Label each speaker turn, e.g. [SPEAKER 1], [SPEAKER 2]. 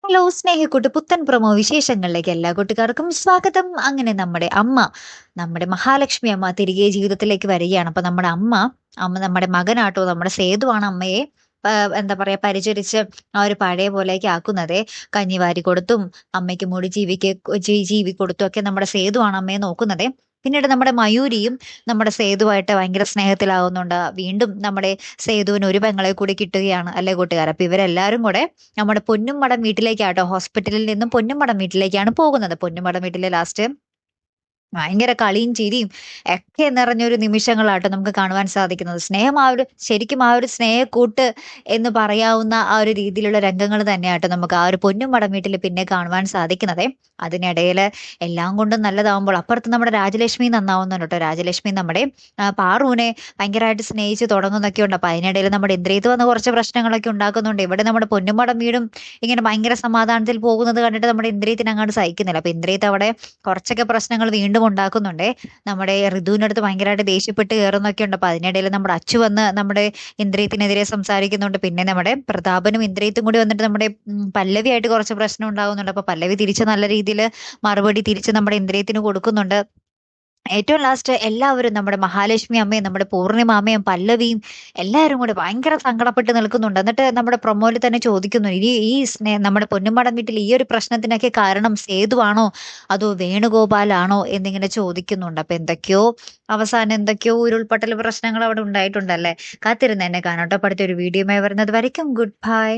[SPEAKER 1] Hello സ്നേഹിക്കൂട്ട് പുത്തൻ promo വിശേഷങ്ങളിലേക്ക് എല്ലാ കൂട്ടുകാർക്കും സ്വാഗതം. അങ്ങനെ നമ്മുടെ മഹാലക്ഷ്മി അമ്മ തിരികെ ജീവിതത്തിലേക്ക് വരികയാണ്. അപ്പൊ അമ്മ നമ്മുടെ മകനാട്ടോ, നമ്മുടെ സേതുവാണ് അമ്മയെ എന്താ പറയാ പരിചരിച്ച് ആ ഒരു പഴയ പോലേക്ക് ആക്കുന്നതേ. കഞ്ഞി വാരി കൊടുത്തും അമ്മയ്ക്ക് മുടി ജീവി കൊടുത്തും ഒക്കെ നമ്മുടെ സേതുവാണ് അമ്മയെ നോക്കുന്നതേ. പിന്നീട് നമ്മുടെ മയൂരിയും നമ്മുടെ സേതുവായിട്ട് ഭയങ്കര സ്നേഹത്തിലാവുന്നുണ്ട്. വീണ്ടും നമ്മുടെ സേതുവിന് ഒരു പെങ്ങളെ കൂടി കിട്ടുകയാണ് അല്ലേ കൂട്ടുകാർ. അപ്പൊ ഇവരെല്ലാരും കൂടെ നമ്മുടെ പൊന്നുംമടം വീട്ടിലേക്കാട്ടോ, ഹോസ്പിറ്റലിൽ നിന്നും പൊന്നുംമടം വീട്ടിലേക്കാണ് പോകുന്നത്. പൊന്നുംമടം വീട്ടിലെ ലാസ്റ്റ് ഭയങ്കര കളിയും ചിരിയും ഒക്കെ നിറഞ്ഞൊരു നിമിഷങ്ങളാട്ടോ നമുക്ക് കാണുവാൻ സാധിക്കുന്നത്. ശരിക്കും ആ ഒരു സ്നേഹക്കൂട്ട് എന്ന് പറയാവുന്ന ആ ഒരു രീതിയിലുള്ള രംഗങ്ങൾ തന്നെയാട്ടോ നമുക്ക് ആ ഒരു പൊന്നുംമടം വീട്ടിൽ പിന്നെ കാണുവാൻ സാധിക്കുന്നതേ. അതിനിടയില് എല്ലാം കൊണ്ടും നല്ലതാവുമ്പോൾ അപ്പുറത്ത് നമ്മുടെ രാജലക്ഷ്മി നന്നാവുന്നുണ്ട് കേട്ടോ. രാജലക്ഷ്മി നമ്മുടെ പാറുവിനെ ഭയങ്കരമായിട്ട് സ്നേഹിച്ച് തുടങ്ങുന്നൊക്കെ ഉണ്ട്. അപ്പൊ അതിനിടയിൽ നമ്മുടെ ഇന്ദ്രിയത്ത് വന്ന് കുറച്ച് പ്രശ്നങ്ങളൊക്കെ ഉണ്ടാക്കുന്നുണ്ട്. ഇവിടെ നമ്മുടെ പൊന്നുംമടം വീടും ഇങ്ങനെ ഭയങ്കര സമാധാനത്തിൽ പോകുന്നത് കണ്ടിട്ട് നമ്മുടെ ഇന്ദ്രിയത്തിന് അങ്ങോട്ട് സഹിക്കുന്നില്ല. അപ്പൊ ഇന്ദ്രിയത്ത് അവിടെ കുറച്ചൊക്കെ പ്രശ്നങ്ങൾ വീണ്ടും ഉണ്ടാക്കുന്നുണ്ടേ. നമ്മുടെ ഋതുവിന്റെ അടുത്ത് ഭയങ്കരമായിട്ട് ദേഷ്യപ്പെട്ട് കയറുന്നൊക്കെ ഉണ്ട്. അപ്പൊ അതിനിടയിൽ നമ്മുടെ അച്ചു വന്ന് നമ്മുടെ ഇന്ദ്രിയത്തിനെതിരെ സംസാരിക്കുന്നുണ്ട്. പിന്നെ നമ്മുടെ പ്രതാപനും ഇന്ദ്രിയത്തും കൂടി വന്നിട്ട് നമ്മുടെ പല്ലവിയായിട്ട് കുറച്ച് പ്രശ്നം ഉണ്ടാകുന്നുണ്ട്. അപ്പൊ പല്ലവി തിരിച്ച് നല്ല രീതിയിൽ മറുപടി തിരിച്ച് നമ്മുടെ ഇന്ദ്രിയത്തിന് കൊടുക്കുന്നുണ്ട്. ഏറ്റവും ലാസ്റ്റ് എല്ലാവരും നമ്മുടെ മഹാലക്ഷ്മി അമ്മയും നമ്മുടെ പൂർണിമ അമ്മയും പല്ലവിയും എല്ലാവരും കൂടി ഭയങ്കര സങ്കടപ്പെട്ട് നിൽക്കുന്നുണ്ട്. എന്നിട്ട് നമ്മുടെ പ്രൊമോയിൽ തന്നെ ചോദിക്കുന്നു, ഇനി നമ്മുടെ പൊന്നുമടം വീട്ടിൽ ഈ ഒരു പ്രശ്നത്തിനൊക്കെ കാരണം സേതുവാണോ അതോ വേണുഗോപാലാണോ എന്നിങ്ങനെ ചോദിക്കുന്നുണ്ട്. അപ്പൊ അവസാനം എന്തൊക്കെയോ ഉരുൾപൊട്ടൽ പ്രശ്നങ്ങൾ അവിടെ ഉണ്ടായിട്ടുണ്ടല്ലേ. കാത്തിരുന്ന് എന്നെ കാണാട്ടോ. അടുത്തൊരു വീഡിയോയുമായി വരുന്നത് വരയ്ക്കും ഗുഡ് ബൈ.